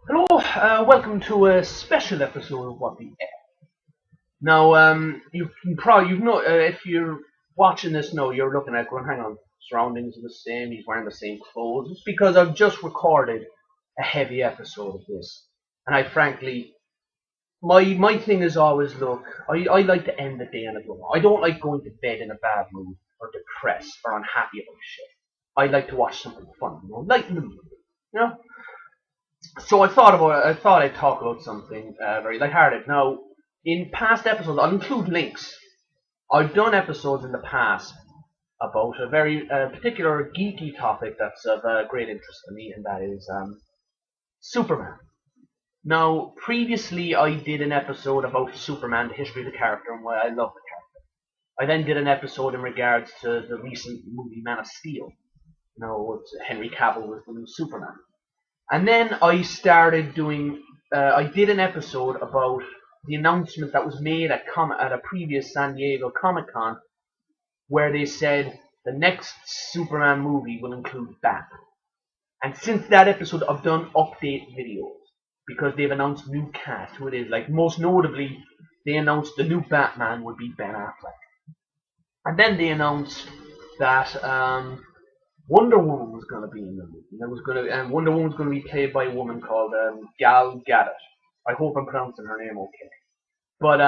Hello, welcome to a special episode of What the F. Now, you can probably, if you're watching this now, you're looking at going, hang on, surroundings are the same, he's wearing the same clothes. It's because I've just recorded a heavy episode of this. And I frankly, my thing is always, look, I like to end the day on a good one. I don't like going to bed in a bad mood, or depressed, or unhappy about shit. I like to watch something fun, lighten the mood, you know? So I thought I'd talk about something very lighthearted. Now, in past episodes, I'll include links. I've done episodes in the past about a very particular geeky topic that's of great interest to me, and that is Superman. Now, previously I did an episode about Superman, the history of the character, and why I love the character. I then did an episode in regards to the recent movie Man of Steel. Henry Cavill was the new Superman. And then I started doing. I did an episode about the announcement that was made at a previous San Diego Comic Con, where they said the next Superman movie will include Batman. And since that episode, I've done update videos because they've announced new cast, who it is. Like most notably, they announced the new Batman would be Ben Affleck, and then they announced that Wonder Woman was going to be in the movie. And Wonder Woman was going to be played by a woman called Gal Gadot. I hope I'm pronouncing her name okay. But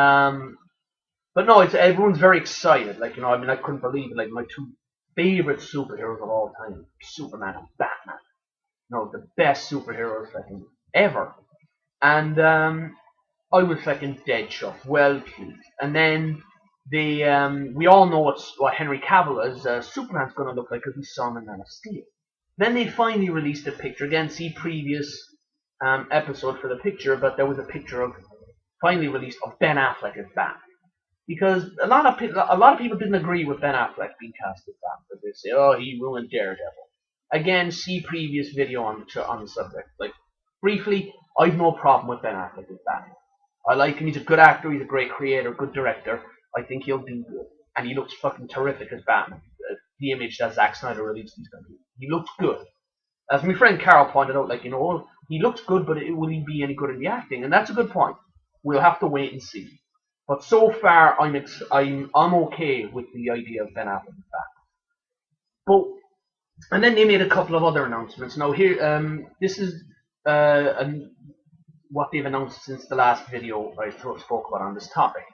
but no, it's everyone's very excited. I couldn't believe it. Like my two favorite superheroes of all time, Superman and Batman. The best superheroes ever. And I was dead chuffed, well pleased. And then we all know what Henry Cavill as Superman's going to look like because we saw him in Man of Steel. Then they finally released a picture. Again, see previous episode for the picture, but there was a picture of finally released of Ben Affleck as Batman. Because a lot of people didn't agree with Ben Affleck being cast as Batman. Because they say, oh, he ruined Daredevil. Again, see previous video on the subject. Like briefly, I've no problem with Ben Affleck as Batman. I like him. He's a good actor. He's a great creator, good director. I think he'll do good, and he looks fucking terrific as Batman. The image that Zack Snyder released, he looks good. As my friend Carol pointed out, he looks good, but will he be any good in the acting? And that's a good point. We'll have to wait and see. But so far, I'm okay with the idea of Ben Affleck as Batman. And then they made a couple of other announcements. Now here, this is what they've announced since the last video I spoke about on this topic.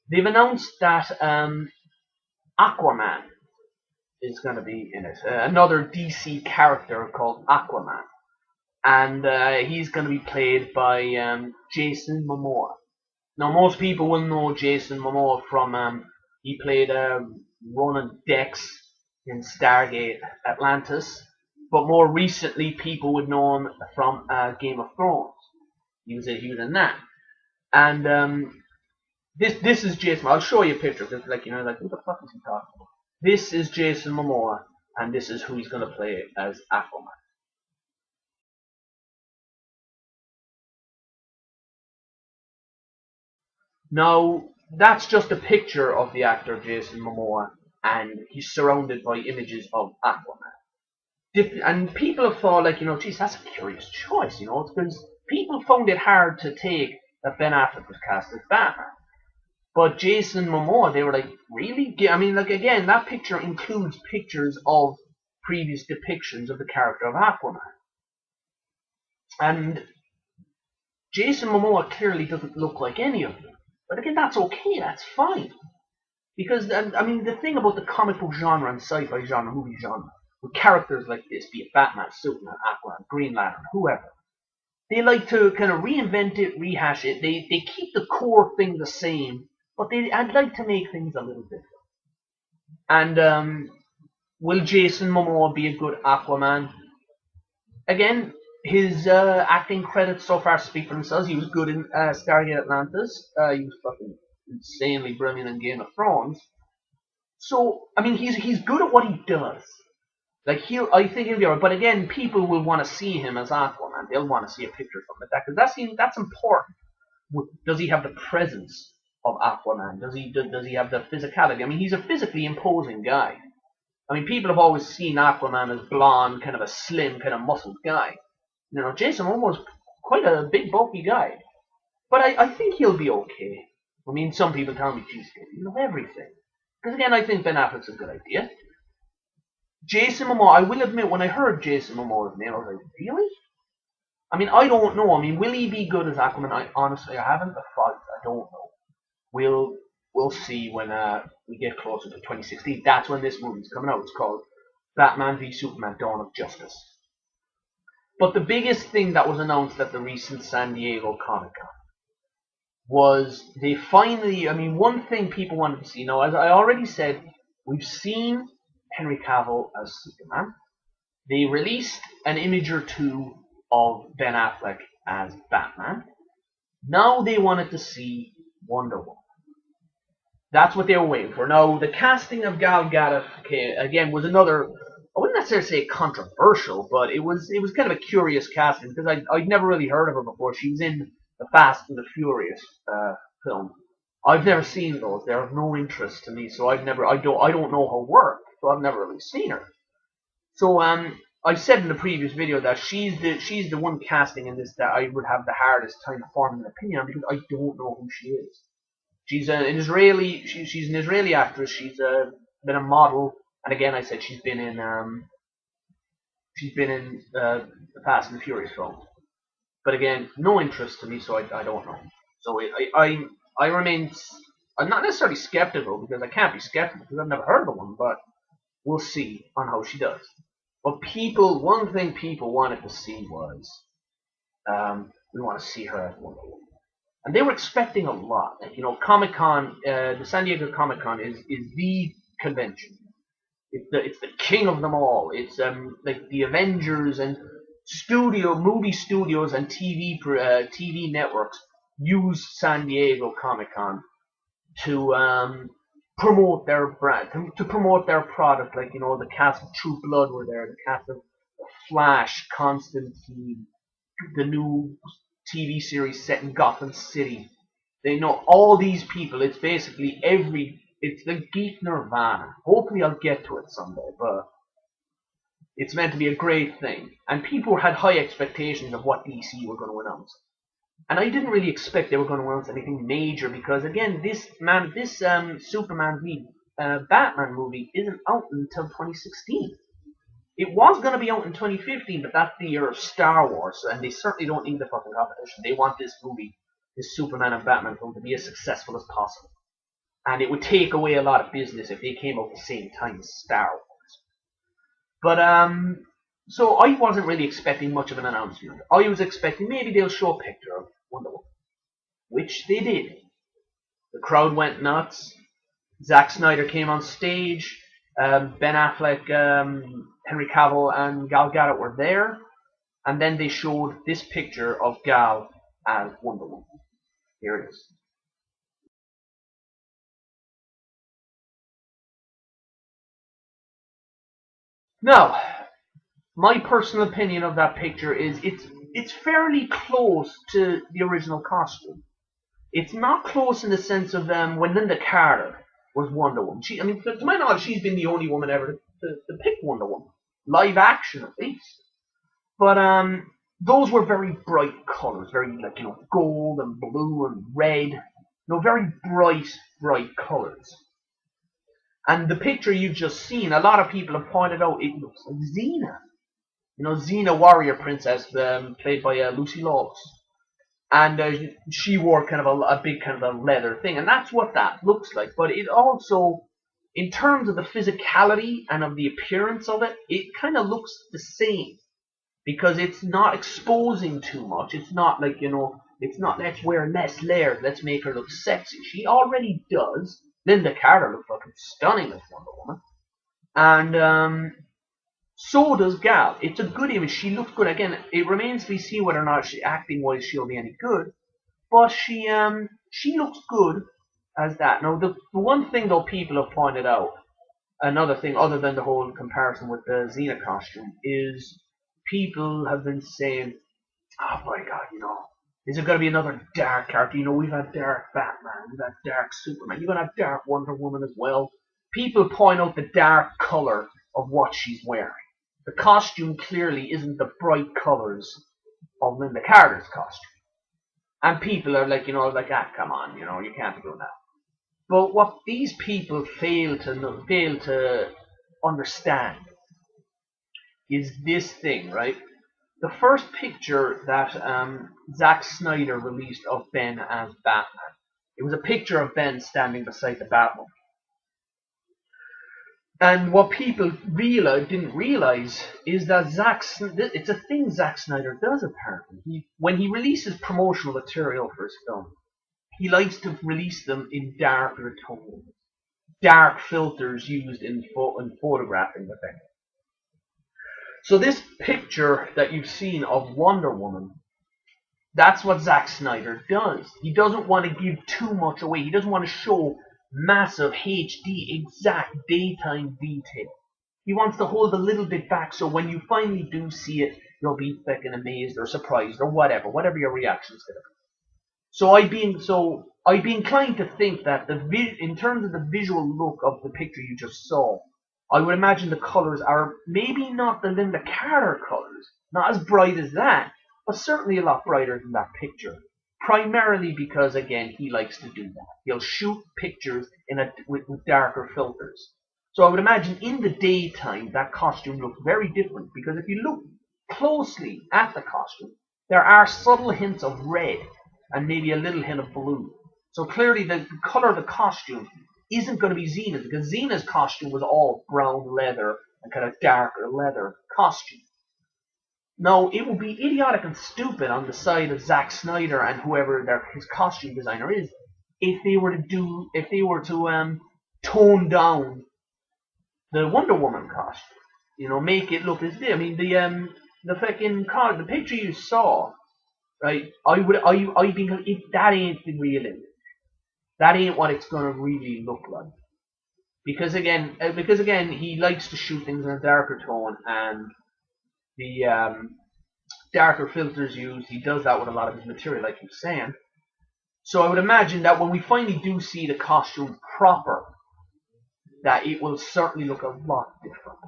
They've announced that Aquaman is going to be in it. Another DC character called Aquaman. And he's going to be played by Jason Momoa. Now, most people will know Jason Momoa from, he played Ronan Dex in Stargate Atlantis. But more recently, people would know him from Game of Thrones. He was in that. And this is Jason. I'll show you a picture because, who the fuck is he talking about? This is Jason Momoa, and this is who he's going to play as Aquaman. Now, that's just a picture of the actor Jason Momoa, and he's surrounded by images of Aquaman. And people have thought, geez, that's a curious choice, It's because people found it hard to take that Ben Affleck was cast as Batman. But Jason Momoa, they were like, really? Again, that picture includes pictures of previous depictions of the character of Aquaman. And Jason Momoa clearly doesn't look like any of them. But again, that's okay, that's fine. Because, the thing about the comic book genre and sci-fi genre, movie genre, with characters like this, be it Batman, Superman, Aquaman, Green Lantern, whoever, they like to kind of reinvent it, rehash it. They keep the core thing the same, but I'd like to make things a little different. And will Jason Momoa be a good Aquaman? Again, his acting credits so far speak for themselves. He was good in Stargate Atlantis. He was fucking insanely brilliant in Game of Thrones. So, he's good at what he does. I think he'll be alright. But again, people will want to see him as Aquaman. They'll want to see a picture of something like that because that's important. Does he have the presence of Aquaman? Does he have the physicality? He's a physically imposing guy. People have always seen Aquaman as blonde, kind of a slim, kind of muscled guy. Jason Momoa's quite a big bulky guy. But I think he'll be okay. I mean, some people tell me, geez, you know everything. Because again, I think Ben Affleck's a good idea. Jason Momoa, I will admit, when I heard Jason Momoa's name, I was like, really? I mean, I don't know. I mean, will he be good as Aquaman? Honestly, I haven't the thought. I don't know. We'll see when we get closer to 2016. That's when this movie's coming out. It's called Batman v Superman: Dawn of Justice. But the biggest thing that was announced at the recent San Diego Comic Con was they finally. I mean, one thing people wanted to see. Now, as I already said, we've seen Henry Cavill as Superman. They released an image or two of Ben Affleck as Batman. Now they wanted to see Wonder Woman. That's what they were waiting for. Now, the casting of Gal Gadot, again, was another, I wouldn't necessarily say controversial, but it was kind of a curious casting because I'd never really heard of her before. She was in the Fast and the Furious film. I've never seen those. They're of no interest to me, so I don't know her work, so I've never really seen her. So I said in the previous video that she's the one casting in this that I would have the hardest time forming an opinion on because I don't know who she is. She's an Israeli. She's an Israeli actress. She's been a model, and again, I said she's been in the Fast and the Furious film. But again, no interest to me, so I don't know. So I remain. I'm not necessarily skeptical because I can't be skeptical because I've never heard of one, but we'll see on how she does. But one thing people wanted to see was we want to see her as Wonder Woman. And they were expecting a lot. Like, you know, Comic Con, the San Diego Comic Con is the convention. It's the king of them all. It's like the Avengers and movie studios and TV networks use San Diego Comic Con to promote their brand, to promote their product. Like, you know, the cast of True Blood were there, the cast of Flash, Constantine, the new TV series set in Gotham City. They know all these people. It's basically it's the geek nirvana. Hopefully I'll get to it someday, but it's meant to be a great thing. And people had high expectations of what DC were going to announce. And I didn't really expect they were going to announce anything major because, again, this Superman v Batman movie isn't out until 2016. It was going to be out in 2015, but that's the year of Star Wars, and they certainly don't need the fucking competition. They want this movie, this Superman and Batman film, to be as successful as possible. And it would take away a lot of business if they came out at the same time as Star Wars. But, so I wasn't really expecting much of an announcement. I was expecting maybe they'll show a picture of Wonder Woman, which they did. The crowd went nuts. Zack Snyder came on stage. Ben Affleck, Henry Cavill, and Gal Gadot were there, and then they showed this picture of Gal as Wonder Woman. Here it is. Now, my personal opinion of that picture is it's fairly close to the original costume. It's not close in the sense of when Linda Carter was Wonder Woman. I mean, to my knowledge, she's been the only woman ever to pick Wonder Woman. Live action, at least. But those were very bright colors, very, like, you know, gold and blue and red. You know, very bright colors. And the picture you've just seen, a lot of people have pointed out it looks like Xena. You know, Xena, warrior princess, played by Lucy Lawless. And she wore kind of a big kind of a leather thing, and that's what that looks like. But it also, in terms of the physicality and of the appearance of it, it kind of looks the same because it's not exposing too much. It's not like, you know, it's not let's wear less layers, let's make her look sexy. She already does. Linda Carter looks fucking stunning as Wonder Woman, and so does Gal. It's a good image. She looks good. Again, it remains to be seen whether or not acting-wise she'll be any good. But she looks good as that. Now, the one thing, though, people have pointed out, another thing other than the whole comparison with the Xena costume, is people have been saying, oh my God, you know, is it going to be another dark character? You know, we've had dark Batman, we've had dark Superman, you're going to have dark Wonder Woman as well. People point out the dark color of what she's wearing. The costume clearly isn't the bright colors of Linda Carter's costume. And people are like, come on, you can't be doing that. But what these people fail to understand is this thing, right? The first picture that Zack Snyder released of Ben as Batman, it was a picture of Ben standing beside the Batman. And what people didn't realize is that it's a thing Zack Snyder does apparently. When he releases promotional material for his film, he likes to release them in darker tones, dark filters used in photographing the thing. So this picture that you've seen of Wonder Woman, that's what Zack Snyder does. He doesn't want to give too much away. He doesn't want to show massive HD exact daytime detail. He wants to hold a little bit back so when you finally do see it, you'll be fucking amazed or surprised or whatever your reaction is going to be. So I'd be inclined to think that in terms of the visual look of the picture you just saw, I would imagine the colors are maybe not the Linda Carter colors, not as bright as that, but certainly a lot brighter than that picture. Primarily because, again, he likes to do that. He'll shoot pictures with darker filters. So I would imagine in the daytime that costume looks very different, because if you look closely at the costume, there are subtle hints of red and maybe a little hint of blue. So clearly the color of the costume isn't going to be Xena's, because Xena's costume was all brown leather and kind of darker leather costume. Now, it would be idiotic and stupid on the side of Zack Snyder and whoever his costume designer is if they were to tone down the Wonder Woman costume. Make it look as big. I mean, the picture you saw, right? I'd be like, that ain't the real image. That ain't what it's gonna really look like. Because again, he likes to shoot things in a darker tone, and the darker filters used, he does that with a lot of his material, like you were saying. So I would imagine that when we finally do see the costume proper, that it will certainly look a lot different.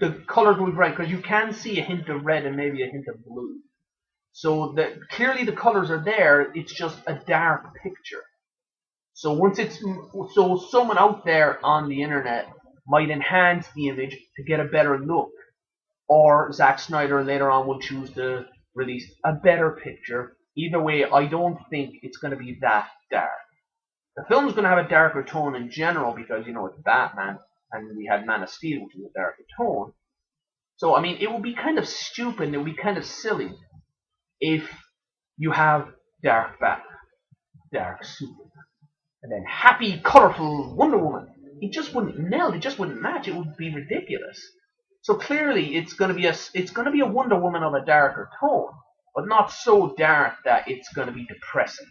The colors will be bright, because you can see a hint of red and maybe a hint of blue. So clearly the colors are there, it's just a dark picture. So someone out there on the internet might enhance the image to get a better look. Or Zack Snyder later on will choose to release a better picture. Either way, I don't think it's going to be that dark. The film is going to have a darker tone in general because, it's Batman, and we had Man of Steel, which is a darker tone. So, I mean, it would be kind of stupid, and it would be kind of silly if you have dark Batman, dark Superman, and then happy, colorful Wonder Woman. It just wouldn't meld. It just wouldn't match. It would be ridiculous. So clearly, it's going to be a Wonder Woman of a darker tone, but not so dark that it's going to be depressing.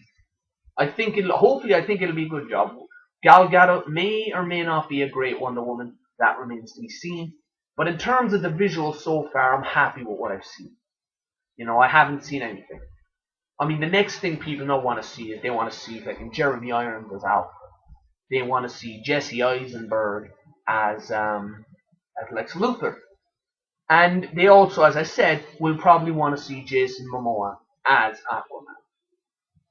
Hopefully, I think it'll be a good job. Gal Gadot may or may not be a great Wonder Woman. That remains to be seen. But in terms of the visuals so far, I'm happy with what I've seen. I haven't seen anything. I mean, the next thing people want to see is they want to see Jeremy Irons as Alfred. They want to see Jesse Eisenberg as Lex Luthor. And they also, as I said, will probably want to see Jason Momoa as Aquaman.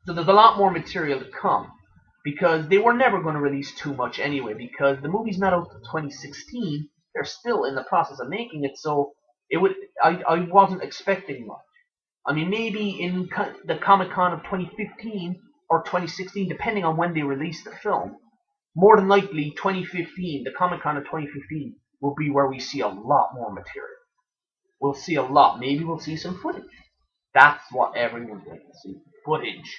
So there's a lot more material to come, because they were never going to release too much anyway, because the movie's not out until 2016. They're still in the process of making it, so I wasn't expecting much. I mean, maybe in the Comic-Con of 2015 or 2016, depending on when they release the film. More than likely, 2015, the Comic-Con of 2015, will be where we see a lot more material. We'll see a lot. Maybe we'll see some footage. That's what everyone's going to see. Footage.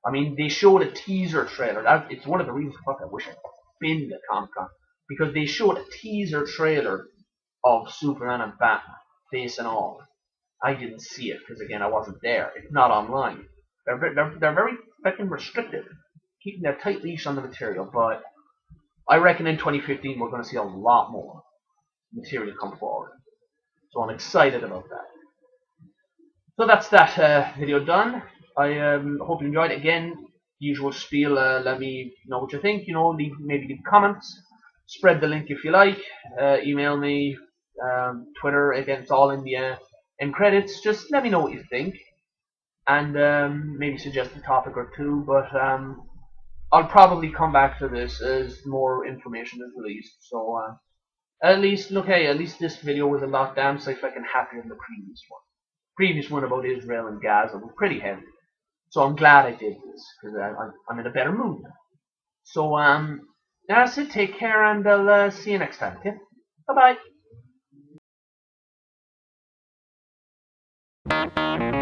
I mean, they showed a teaser trailer. It's one of the reasons I wish I'd been to Comic-Con. Because they showed a teaser trailer of Superman and Batman, face and all. I didn't see it, because again, I wasn't there. It's not online. They're very fucking restrictive, keeping their tight leash on the material, but I reckon in 2015 we're going to see a lot more material come forward. So I'm excited about that. So that's that video done. I hope you enjoyed it. Again, usual spiel, let me know what you think. Maybe leave comments. Spread the link if you like. Email me, Twitter. Again, it's all in the in credits. Just let me know what you think, and maybe suggest a topic or two. But I'll probably come back to this as more information is released. So at least, look, hey, at least this video was a lot damn sci-fi and happier than the previous one. Previous one about Israel and Gaza was pretty heavy. So I'm glad I did this because I'm in a better mood. So that's it. Take care, and I'll see you next time. Okay, bye bye.